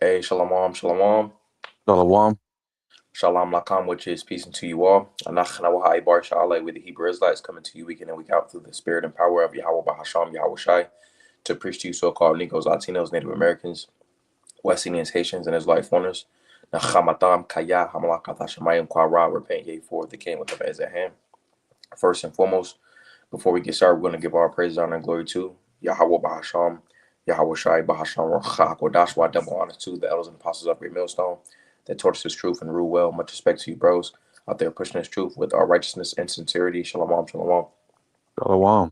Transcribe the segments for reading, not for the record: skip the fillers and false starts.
Hey, shalom, shalom, Shalom. shalom lakam, which is peace unto you all. Anach nawaha ibar sha'aleh, with the Hebrew Israelites coming to you week in and week out through the spirit and power of Yahweh Bahasham, Yahweh Shai, to preach to you so-called Negroes, Latinos, Native Americans, West Indians, Haitians, and Israelite foreigners. Nachamatam kaya hamalakata shemayim kwara, repent ye for the king with the is at hand. First and foremost, before we get started, we're going to give our praise, honor, and glory to Yahweh Bahasham, Yahweh Shai Bahasham, Rachak, Wadashwa, double honor to the elders and apostles of Great Millstone that taught us this truth and rule well. Much respect to you, bros, out there pushing this truth with our righteousness and sincerity. Shalom, shalom. All Shalom.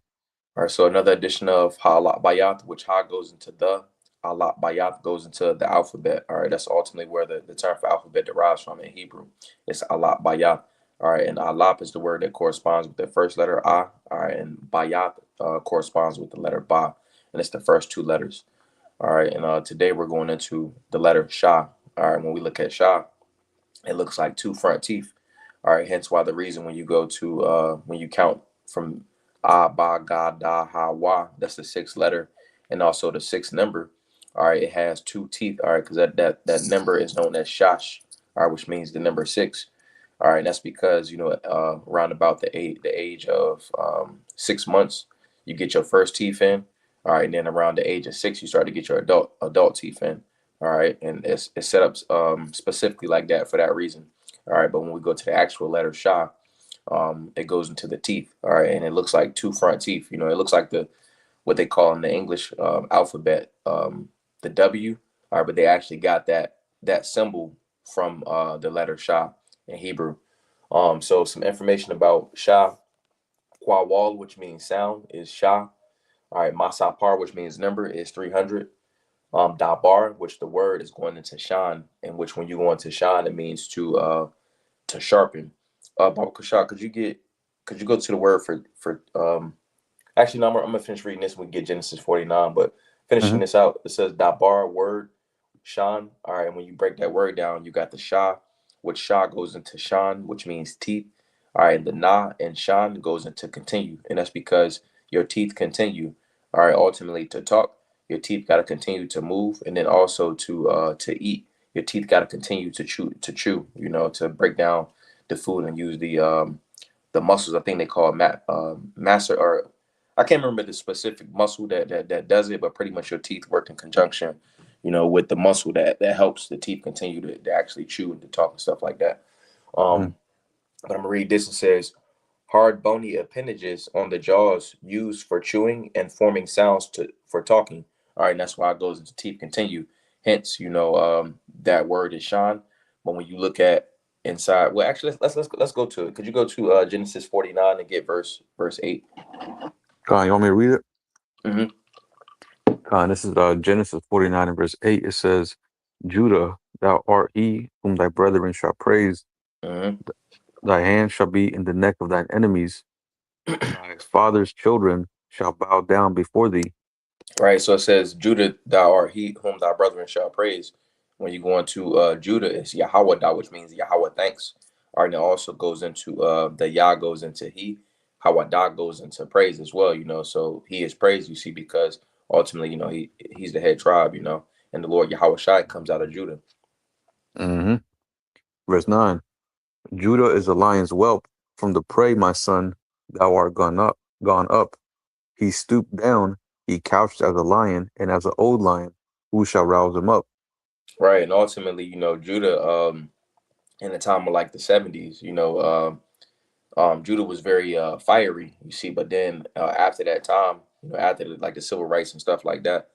right, so another edition of HaAhlap Bayath, which Ha goes into the, HaAhlap Bayath goes into the alphabet. All right, that's ultimately where the term for alphabet derives from in Hebrew. It's HaAhlap Bayath. All right, and Alap is the word that corresponds with the first letter A. All right, and Bayat corresponds with the letter Ba, and it's the first two letters. All right, and today we're going into the letter Shah. All right, when we look at Shah, it looks like two front teeth. All right, hence why the reason when you go to when you count from A, Ba, Ga, Da, Ha, Wa, that's the sixth letter, and also the sixth number. All right, it has two teeth. All right, because that number is known as Shash. All right, which means the number six. All right, and that's because around about the age of 6 months, you get your first teeth in. All right, and then around the age of six, you start to get your adult teeth in. All right, and it's set up specifically like that for that reason. All right, but when we go to the actual letter Shah, it goes into the teeth. All right, and it looks like two front teeth. It looks like the what they call in the English alphabet the W. All right, but they actually got that symbol from the letter Shah in Hebrew. So some information about Shah. Quawwal, which means sound, is Shah. All right, Masapar, which means number, is 300. Dabar, which the word is going into Shan, in which when you go into Shan, it means to sharpen. Baba Kushak, could you go to the word for actually no, I'm gonna finish reading this when we get Genesis 49, but finishing hmm this out, it says Dabar word Shan. All right, and when you break that word down, you got the Shah, which Shah goes into Shan, which means teeth. All right, and the Na and Shan goes into continue, and that's because your teeth continue. All right, ultimately to talk, your teeth got to continue to move, and then also to eat. Your teeth got to continue to chew. To break down the food and use the muscles. I think they call it master, or I can't remember the specific muscle that does it, but pretty much your teeth work in conjunction, with the muscle that helps the teeth continue to actually chew and to talk and stuff like that. hmm Um, but I'm gonna read this. It says hard bony appendages on the jaws used for chewing and forming sounds for talking. All right, and that's why it goes into teeth continue. Hence, that word is Sean. But when you look at inside, well, actually, let's go to it. Could you go to Genesis 49 and get verse 8? You want me to read it? Mm-hmm. This is Genesis 49 and verse 8. It says, Judah, thou art he whom thy brethren shall praise. Mm-hmm. Thy hand shall be in the neck of thine enemies. Thy father's children shall bow down before thee. Right. So it says, Judah, thou art he whom thy brethren shall praise. When you go into Judah, it's Yahweh, which means Yahweh thanks. All right. And it also goes into the Yah goes into he. Hawadah goes into praise as well, So he is praised, you see, because ultimately, he's the head tribe, and the Lord Yahweh Shai comes out of Judah. hmm Verse 9. Judah is a lion's whelp. From the prey, my son, thou art gone up. He stooped down, he couched as a lion, and as an old lion, who shall rouse him up? Right. And ultimately, Judah, in the time of like the 70s, Judah was very fiery, you see, but then after that time, after like the civil rights and stuff like that,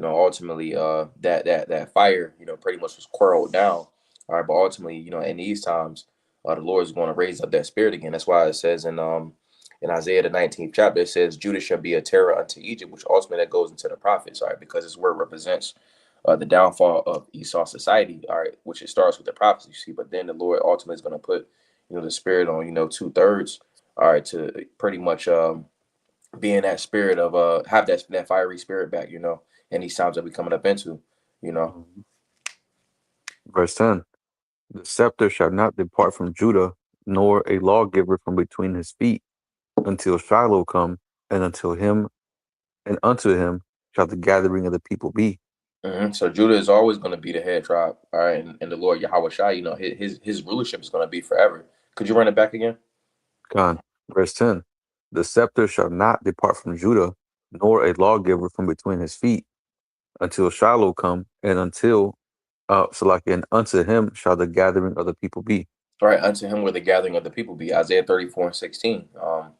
ultimately that fire, pretty much was quelled down. All right, but ultimately, in these times, the Lord is going to raise up that spirit again. That's why it says in Isaiah the 19th chapter, it says, Judah shall be a terror unto Egypt, which ultimately that goes into the prophets, all right, because this word represents the downfall of Esau society, all right, which it starts with the prophets, you see, but then the Lord ultimately is going to put the spirit on, 2/3, all right, to pretty much be in that spirit of have that fiery spirit back, and these times that we coming up into, you know. Mhm. Verse 10. The scepter shall not depart from Judah, nor a lawgiver from between his feet, until Shiloh come, and until him and unto him shall the gathering of the people be. So Judah is always going to be the head tribe, all right, and the Lord Yahweh Shai, his rulership is going to be forever. Could you run it back again? Con. Verse 10. The scepter shall not depart from Judah, nor a lawgiver from between his feet, until Shiloh come, and until and unto him shall the gathering of the people be. All right, unto him where the gathering of the people be. Isaiah 34:16.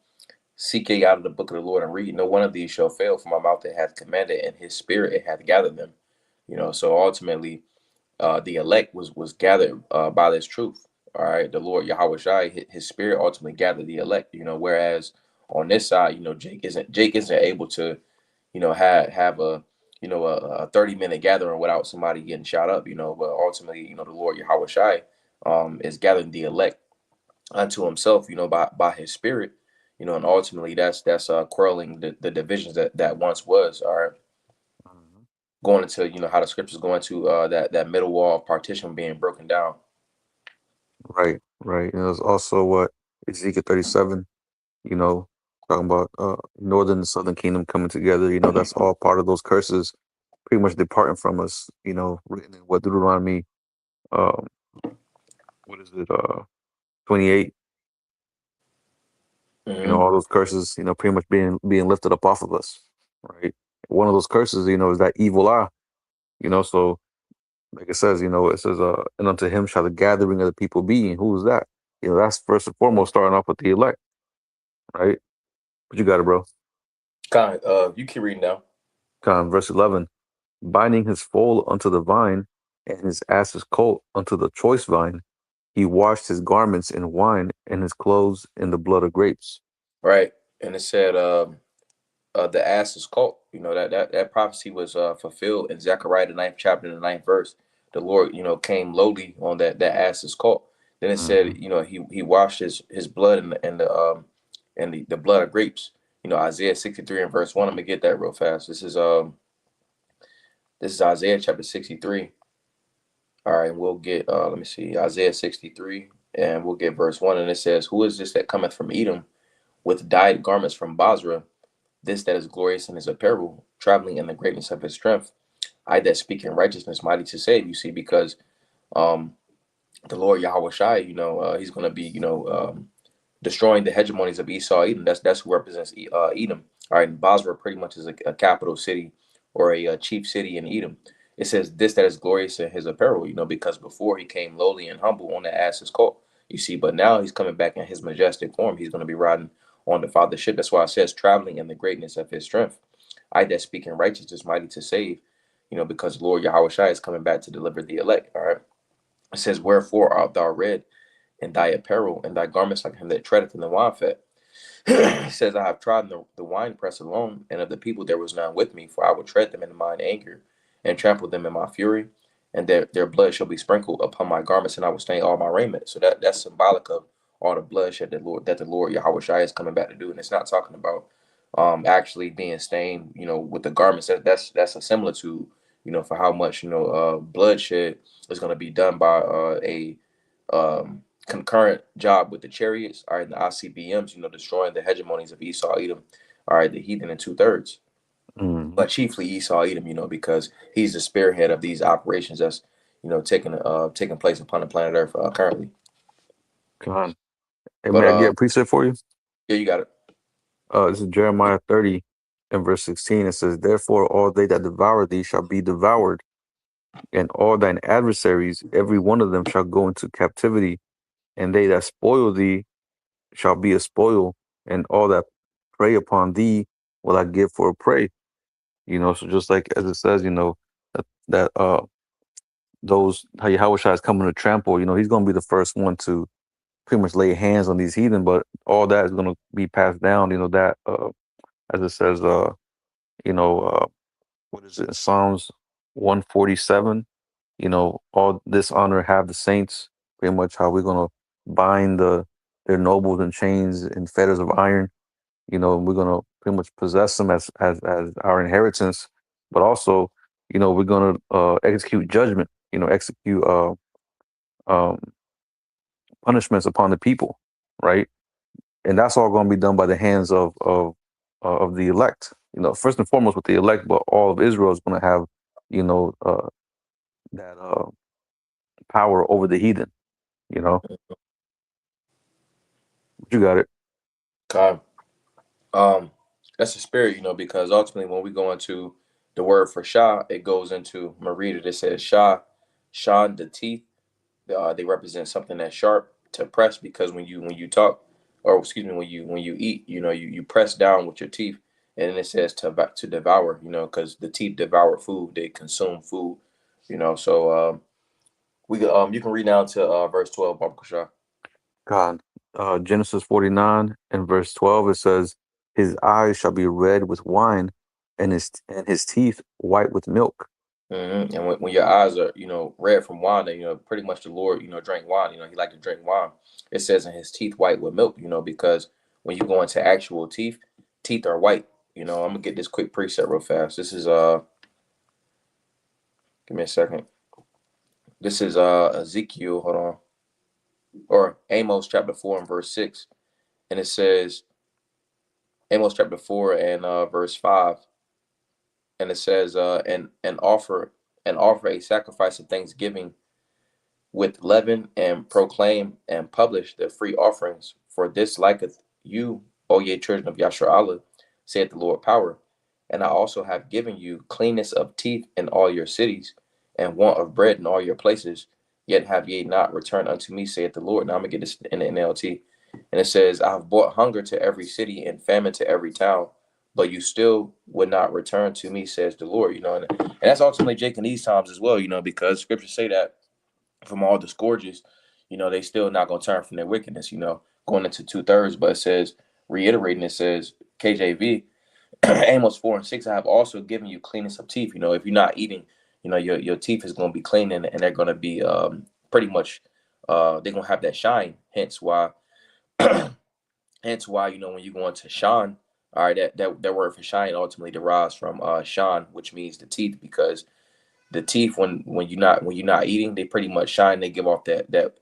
Seek ye out of the book of the Lord and read. No one of these shall fail, for my mouth it hath commanded, and his spirit it hath gathered them. So ultimately, the elect was gathered by this truth. All right, the Lord Yahweh Shai, his spirit ultimately gathered the elect. Whereas on this side, Jake isn't able to, have a 30-minute gathering without somebody getting shot up. But ultimately, the Lord Yahweh Shai is gathering the elect unto himself. By his spirit. And ultimately that's quelling the divisions that once was. All right, Mhm. going into how the scriptures go into that middle wall of partition being broken down. Right, right. And there's also what Ezekiel 37, you know, talking about northern and southern kingdom coming together. That's all part of those curses pretty much departing from us, written in what Deuteronomy, um, what is it, 28, Hmm. all those curses, pretty much being lifted up off of us, right? One of those curses, is that evil eye, so like it says, it says, and unto him shall the gathering of the people be. And who is that? That's first and foremost starting off with the elect, right? But you got it, bro. Kind you keep reading now. Verse 11, binding his foal unto the vine and his ass's colt unto the choice vine. He washed his garments in wine and his clothes in the blood of grapes. Right, and it said the ass is caught. That prophecy was fulfilled in Zechariah the ninth chapter and the ninth verse. The Lord came lowly on that ass is caught. Then it said Hmm. he washed his blood in the blood of grapes. Isaiah 63 and verse 1. I'm gonna get that real fast. This is Isaiah chapter 63. All right, and we'll get let me see, Isaiah 63, and we'll get verse 1, and it says, who is this that cometh from Edom with dyed garments from Basra? This that is glorious in his apparel, traveling in the greatness of his strength. I that speak in righteousness, mighty to save. You see, because um the Lord Yahweh Shai, he's gonna be, destroying the hegemonies of Esau, Edom. That's who represents Edom. All right, and Basra pretty much is a capital city or a chief city in Edom. It says this that is glorious in his apparel, because before he came lowly and humble on the ass's colt. You see, but now he's coming back in his majestic form. He's going to be riding on the Father's ship. That's why it says traveling in the greatness of his strength. I that speak in righteousness, mighty to save. Because Lord Yahweh Shai is coming back to deliver the elect. All right. It says, wherefore art thou red, and thy apparel and thy garments like him that treadeth in the wine fat? It says, I have trodden the winepress alone, and of the people there was none with me, for I will tread them in mine anger, and trample them in my fury, and their blood shall be sprinkled upon my garments, and I will stain all my raiment. So that's symbolic of all the bloodshed that the Lord Yahweh Shai is coming back to do. And it's not talking about actually being stained, with the garments. That's a similitude, for how much bloodshed is going to be done by a concurrent job with the chariots, all right, and the ICBMs, destroying the hegemonies of Esau, Edom, all right, the heathen in two-thirds, Hmm. but chiefly Esau, Edom, because he's the spearhead of these operations that's, taking place upon the planet Earth currently. Come on. Hey, But may I get a precept for you? yeah, you got it. This is Jeremiah 30 and verse 16. It says, therefore, all they that devour thee shall be devoured, and all thine adversaries, every one of them shall go into captivity, and they that spoil thee shall be a spoil, and all that prey upon thee will I give for a prey. So just like as it says, that those how Yahweh Shai is coming to trample, he's gonna be the first one to pretty much lay hands on these heathen, but all that is gonna be passed down, that as it says, you know, uh what is it, Psalms 147, all this honor have the saints, pretty much how we're gonna bind their nobles in chains and fetters of iron. We're gonna pretty much possess them as our inheritance, but also, we're gonna execute judgment, execute um, punishments upon the people, right? And that's all gonna be done by the hands of the elect. First and foremost with the elect, but all of Israel is gonna have you know, that power over the heathen. You know, you got it. Okay. Um, that's a spirit, because ultimately when we go into the word for Shah, it goes into Marita. It says Shah, Shan, the teeth. They represent something that's sharp to press because when you talk, or excuse me, when you eat, you press down with your teeth, and then it says to devour, because the teeth devour food, they consume food, So you can read down to verse 12, Baba Kasha. God, Genesis 49 and verse 12, it says, "His eyes shall be red with wine, and his teeth white with milk." And when your eyes are, red from wine, then, pretty much the Lord, drank wine. He liked to drink wine. It says, in his teeth white with milk. Because when you go into actual teeth are white. I'm gonna get this quick preset real fast. This is give me a second. This is Ezekiel. Hold on, or Amos chapter 4 and verse 6, and it says Amos chapter 4 and verse 5, and it says and offer a sacrifice of thanksgiving with leaven, and proclaim and publish the free offerings. For this liketh you, O ye children of Yasharallah, saith the Lord power. And I also have given you cleanness of teeth in all your cities, and want of bread in all your places. Yet have ye not returned unto me, saith the Lord. Now I'm going to get this in the NLT. And it says, I have brought hunger to every city and famine to every town, but you still would not return to me, says the Lord. And that's ultimately Jake in these times as well, because scriptures say that from all the scourges, they still not gonna turn from their wickedness, going into 2/3. But it says, reiterating, it says, KJV, Amos 4 and 6, I have also given you cleanness of teeth. If you're not eating, your teeth is gonna be clean, and they're gonna be pretty much they're gonna have that shine. Hence why, when you go into Shan, all right, that word for shine ultimately derives from Shan, which means the teeth, because the teeth, when you're not eating, they pretty much shine. They give off that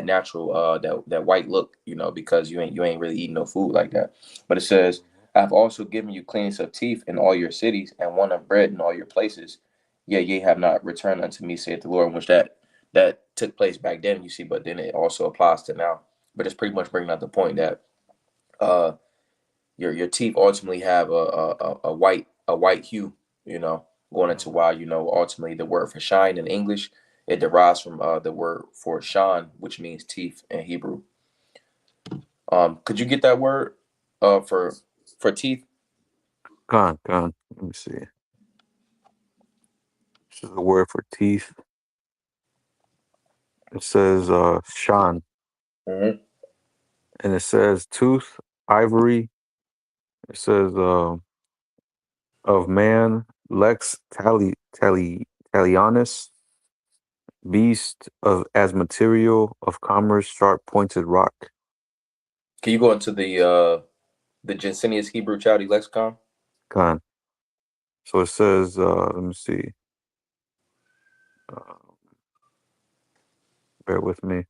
natural that white look, because you ain't really eating no food like that. But it says, I've also given you cleanness of teeth in all your cities, and want of bread in all your places. Yet ye have not returned unto me, saith the Lord. Which that took place back then, you see, but then it also applies to now. But it's pretty much bringing out the point that uh your teeth ultimately have a white hue, going into Mhm. why, ultimately the word for shine in English, it derives from the word for shan, which means teeth in Hebrew. Could you get that word for teeth? God. Let me see. This is the word for teeth. It says shan, Mm-hmm. and it says tooth, ivory. It says of man, lex talionis, beast of as material of commerce, sharp pointed rock. Can you go into the Jensenius Hebrew Chaldee lexicon? God. So it says, let me see. Uh, bear with me.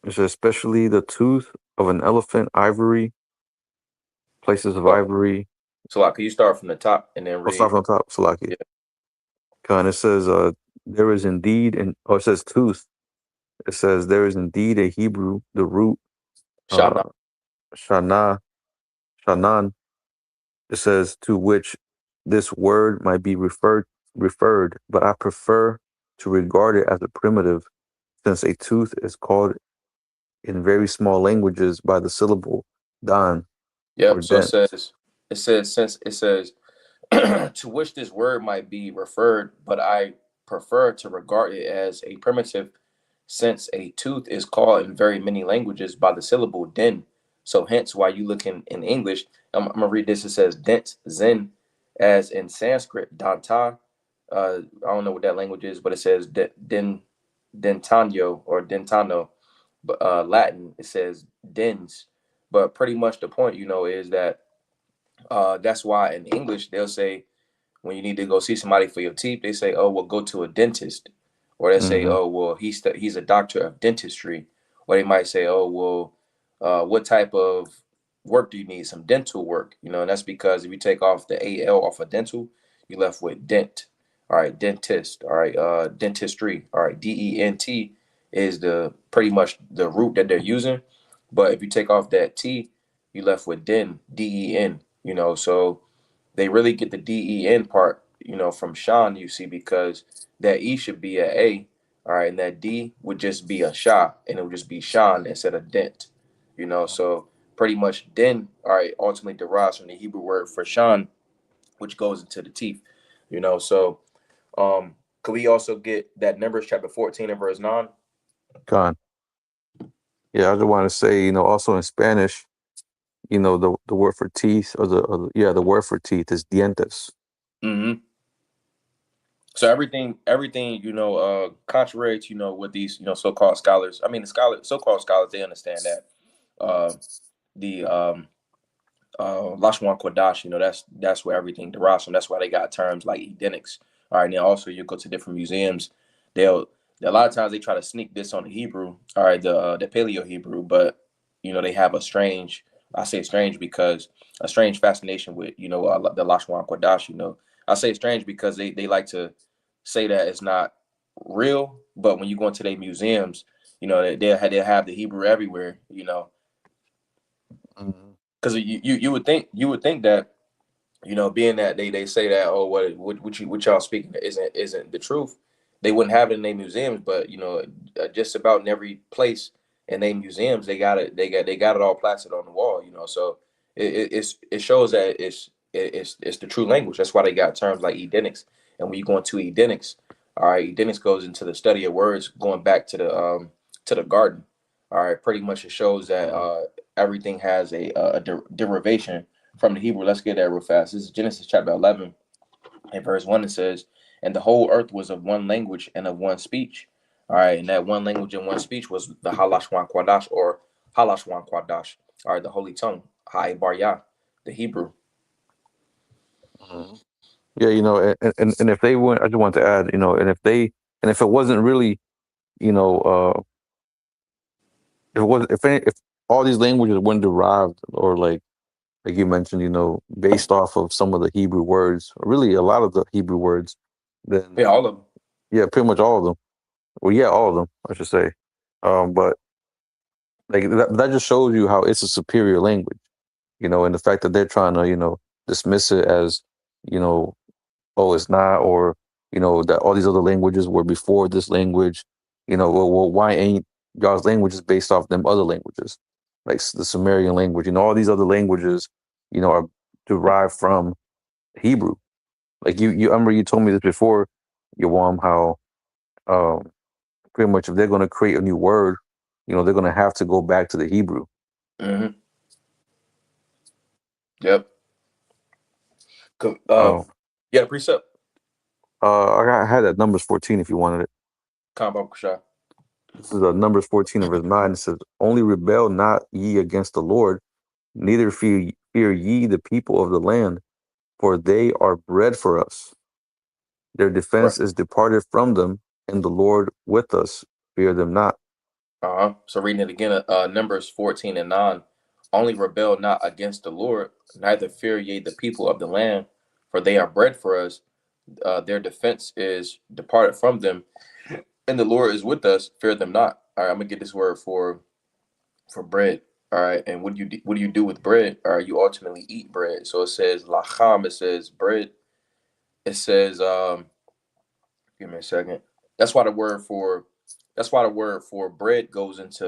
It says, especially the tooth of an elephant, ivory, places of So, ivory. so like, can you start from the top and then I'll start read? from the top, Salaki. Yeah, God, it says, there is indeed, it says tooth. It says, there is indeed a Hebrew, the root, Shana. uh, shana, shanan. It says, to which this word might be referred, but I prefer to regard it as a primitive, since a tooth is called in very small languages by the syllable dan or Yep. So it dent. says since it says to which this word might be referred, but I prefer to regard it as a primitive, since a tooth is called in very many languages by the syllable din. So hence why you look in English, I'm gonna read this. It says dent zen, as in Sanskrit danta. I don't know what that language is, but it says dentano or dentano. But Latin it says dens. But pretty much the point, is that that's why in English they'll say, when you need to go see somebody for your teeth, they say, "Oh, well, go to a dentist," or they say, Mm-hmm. "Oh, well, he's a doctor of dentistry," or they might say, "Oh, well, what type of work do you need? Some dental work, and that's because if you take off the AL off of dental, you're left with dent. All right, dentist. All right, dentistry. All right, DENT is the pretty much the root that they're using. But if you take off that T, you left with DEN. So they really get the DEN part, from Sean, you see, because that E should be a A, all right, and that D would just be a Sha, and it would just be Sean instead of dent, so pretty much Den, all right, ultimately derives from the Hebrew word for Sean, which goes into the teeth, so could we also get that Numbers chapter 14 and verse 9? Con. Yeah, I just want to say, also in Spanish, the word for teeth, the word for teeth is dientes. Mm-hmm. So everything, contrary to what these so-called scholars. I mean, so-called scholars, they understand that the Lashwan Kodash, that's where everything derives from. That's why they got terms like Edenics. All right, and then also you go to different museums, they'll a lot of times they try to sneak this on the Hebrew, all right, the Paleo Hebrew, but they have a strange. I say strange because a strange fascination with the Lashwan Kodash. I say strange because they like to say that it's not real, but when you go into their museums, they have the Hebrew everywhere. Mhm. Because you would think that being that they say that, oh, what y'all speaking isn't the truth, they wouldn't have it in their museums. But just about in every place in their museums, they got it all plastered on the wall. So it shows that it's the true language. That's why they got terms like Edenics. And when you go into Edenics, all right, Edenics goes into the study of words, going back to the garden. All right, pretty much it shows that everything has a derivation from the Hebrew. Let's get that real fast. This is Genesis chapter 11 and verse 1. It says, "And the whole earth was of one language and of one speech." All right, and that one language and one speech was the Halashwan Kwadash, or Halashwan Kwadash. All right, the holy tongue, Ha'Barya, the Hebrew. Mhm. Yeah, and if they went, I just want to add, and if it wasn't really, you know, if it was, if all these languages weren't derived or like you mentioned, based off of some of the Hebrew words, or really a lot of the Hebrew words, then Yeah, all of them. yeah, pretty much all of them. Well, yeah, all of them, I should say. But like that just shows you how it's a superior language, and the fact that they're trying to, dismiss it as, you know, oh, it's not, or that all these other languages were before this language. Well, why ain't y'all's languages based off them other languages, like the Sumerian language? All these other languages, are derived from Hebrew. Like I remember you told me this before, Yawam, how um, pretty much if they're going to create a new word, they're going to have to go back to the Hebrew. Mm-hmm. Yep. Um, Yeah, the precept. I had that Numbers 14 if you wanted it. Combo Kusha. This is Numbers 14 and verse 9. It says, "Only rebel not ye against the Lord, neither fear ye the people of the land, for they are bread for us. Their Right. defense is departed from them, and the Lord with us. Fear them not." So reading it again, Numbers 14 and 9. Only rebel not against the Lord, neither fear ye the people of the land, for they are bread for us. Their defense is departed from them, and the Lord is with us. Fear them not. All right, I'm gonna get this word for bread. All right, and what do you do with bread? All right, you ultimately eat bread. So it says lacham. It says bread. It says give me a second. That's why the word for bread goes into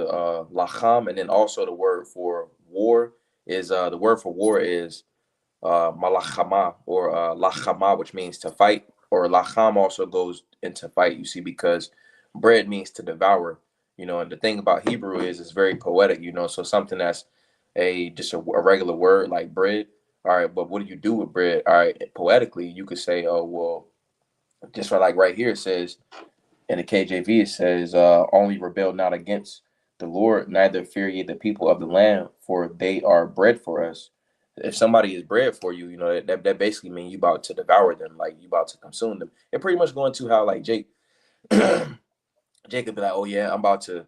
lacham, and then also the word for war is malachama, or lachama, which means to fight, or lacham also goes into fight. You see, because bread means to devour. And the thing about Hebrew is it's very poetic. So something that's a regular word like bread. All right, but what do you do with bread? All right, poetically, you could say, oh well, just for like right here it says in the KJV, it says, only rebel not against the Lord, neither fear ye the people of the land, for they are bread for us. If somebody is bread for you, that basically means you about to devour them, like you about to consume them. It pretty much going to how like Jacob be like, oh yeah, I'm about to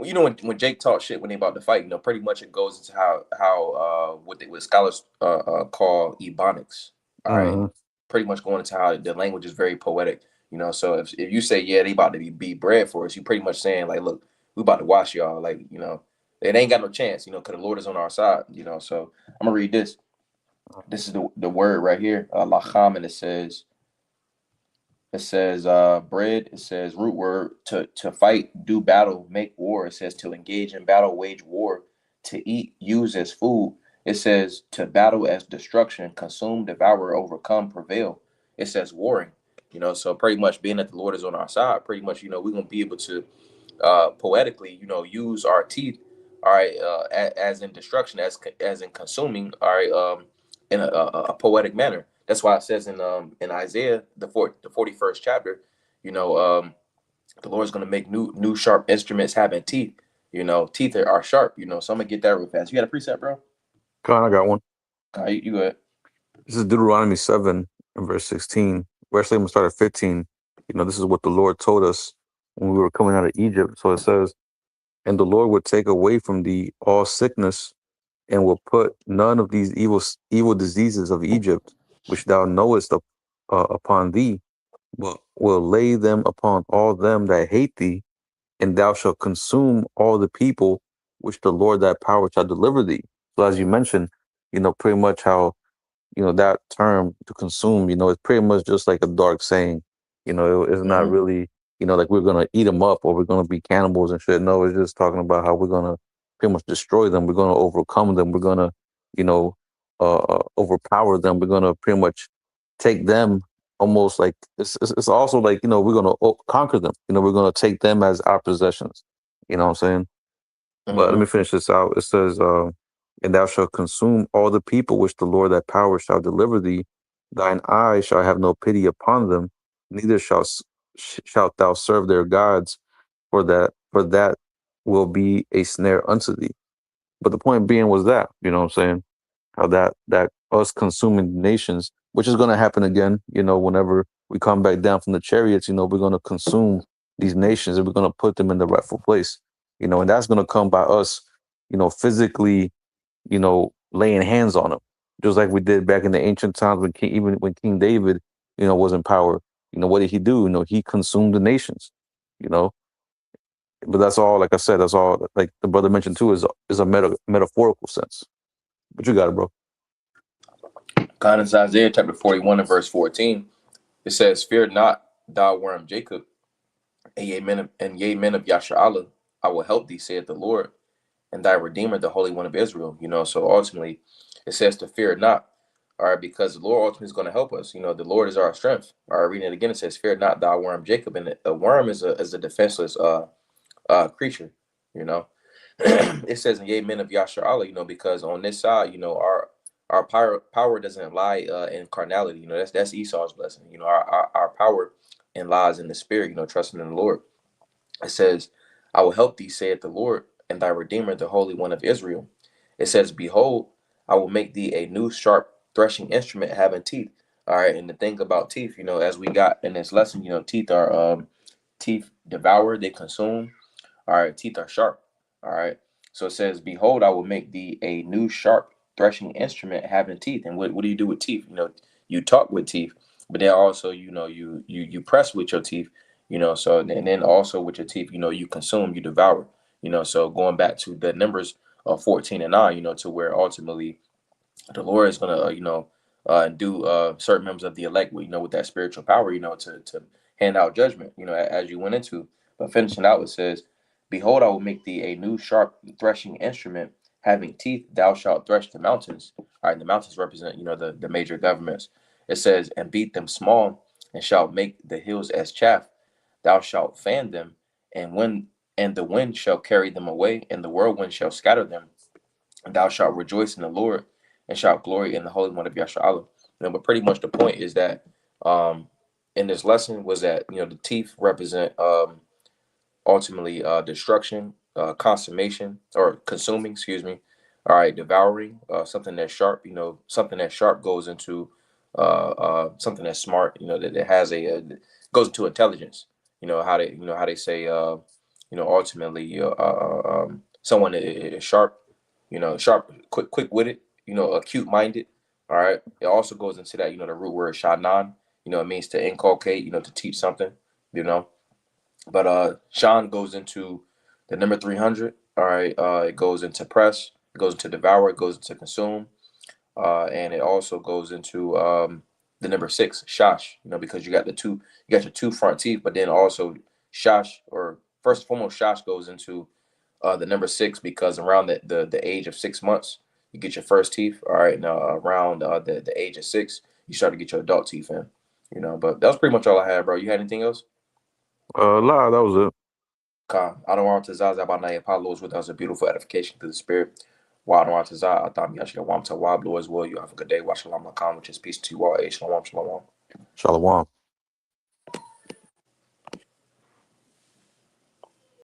you know, when Jake talks shit when they about to fight, you know, pretty much it goes into how what scholars call ebonics. All right, Mm-hmm. pretty much going into how the language is very poetic. You know, so if you say yeah, they about to be bread for us, you pretty much saying like, look, we about to wash y'all. Like, you know, it ain't got no chance. You know, because the Lord is on our side. You know, so I'm gonna read this. This is the word right here, lacham, and it says bread. It says root word to fight, do battle, make war. It says to engage in battle, wage war, to eat, use as food. It says to battle as destruction, consume, devour, overcome, prevail. It says warring. You know, so pretty much being that the Lord is on our side, pretty much, you know, we're gonna be able to poetically, you know, use our teeth, all right, as in destruction, as in consuming, all right, in a poetic manner. That's why it says in Isaiah the 41st chapter, you know, the Lord's gonna make new sharp instruments having teeth. You know, teeth are sharp. You know, so I'm gonna get that real fast. You got a preset, bro? Con, I got one. You go ahead. This is Deuteronomy 7 and verse 16. We're actually going to start at 15. You know, this is what the Lord told us when we were coming out of Egypt. So it says, and the Lord would take away from thee all sickness and will put none of these evil diseases of Egypt, which thou knowest upon thee, but will lay them upon all them that hate thee, and thou shalt consume all the people which the Lord thy power shall deliver thee. So as you mentioned, you know, pretty much how, you know, that term to consume, you know, it's pretty much just like a dark saying. You know, it's not Mm-hmm. really, you know, like we're gonna eat them up or we're gonna be cannibals and shit. No, it's just talking about how we're gonna pretty much destroy them. We're gonna overcome them. We're gonna, you know, overpower them. We're gonna pretty much take them almost like it's also like, you know, we're gonna conquer them. You know, we're gonna take them as our possessions. You know what I'm saying? But let Mm-hmm. me finish this out. It says, and thou shalt consume all the people which the Lord thy power shall deliver thee. Thine eye shall have no pity upon them, neither shalt thou serve their gods, for that will be a snare unto thee. But the point being was that, you know what I'm saying? How that us consuming the nations, which is gonna happen again, you know, whenever we come back down from the chariots, you know, we're gonna consume these nations and we're gonna put them in the rightful place. You know, and that's gonna come by us, you know, physically, you know, laying hands on them. Just like we did back in the ancient times when even when King David, you know, was in power. You know, what did he do? You know, he consumed the nations, you know. But that's all, like I said, that's all like the brother mentioned too, is a metaphorical sense. But you got it, bro. God in Isaiah chapter 41 and verse 14, it says, "Fear not, thou worm Jacob, and ye men of Yasharallah, I will help thee," saith the Lord, "and thy Redeemer, the Holy One of Israel." You know, so ultimately, it says to fear not, all right, because the Lord ultimately is going to help us. You know, the Lord is our strength. All right, reading it again, it says, "Fear not, thou worm Jacob," and a worm is a defenseless creature. You know, it says, "And ye men of Yasharallah," you know, because on this side, you know, our power doesn't lie in carnality. You know, that's Esau's blessing. You know, our power and lies in the spirit. You know, trusting in the Lord. It says, "I will help thee," saith the Lord, "and thy Redeemer, the Holy One of Israel." It says, "Behold, I will make thee a new sharp threshing instrument having teeth." All right, and the thing about teeth, you know, as we got in this lesson, you know, teeth devour, they consume. All right, teeth are sharp. All right. So it says, "Behold, I will make thee a new sharp threshing instrument having teeth." And what do you do with teeth? You know, you talk with teeth, but then also, you know, you press with your teeth, you know, so and then also with your teeth, you know, you consume, you devour, you know. So going back to the numbers of 14 and 9, you know, to where ultimately the Lord is gonna, do certain members of the elect, with, you know, with that spiritual power, you know, to hand out judgment, you know, as you went into. But finishing out, it says, "Behold, I will make thee a new sharp threshing instrument, having teeth. Thou shalt thresh the mountains." All right, the mountains represent, you know, the major governments. It says, "And beat them small, and shalt make the hills as chaff. Thou shalt fan them, and the wind shall carry them away, and the whirlwind shall scatter them. And thou shalt rejoice in the Lord, and shalt glory in the Holy One of Yasharallah." You know, but pretty much the point is that um, in this lesson was that, you know, the teeth represent ultimately destruction, consummation, or consuming, excuse me. All right, devouring something that's sharp. You know, something that sharp goes into something that's smart. You know, that has goes into intelligence. You know how they say ultimately someone that is sharp, sharp, quick-witted, acute-minded. All right. It also goes into that, the root word shanan. It means to inculcate, to teach something, you know. But Shan goes into the number 300. All right. It goes into press. It goes into devour. It goes into consume. And it also goes into the number 6, Shash. Because you got your two front teeth, but then also Shash, or first and foremost, Shash goes into the number 6 because around the age of 6 months, you get your first teeth. All right. Now around the age of 6, you start to get your adult teeth in. But that was pretty much all I had, bro. You had anything else? La, that was it. I don't want to Zaza about Naya Paulos with us a beautiful edification through the spirit. Wow, I don't want to Zaza. I thought you actually want to Wablo as well. You have a good day. Watch Shalom, which is peace to you all. Shalom, shalom. Shalom.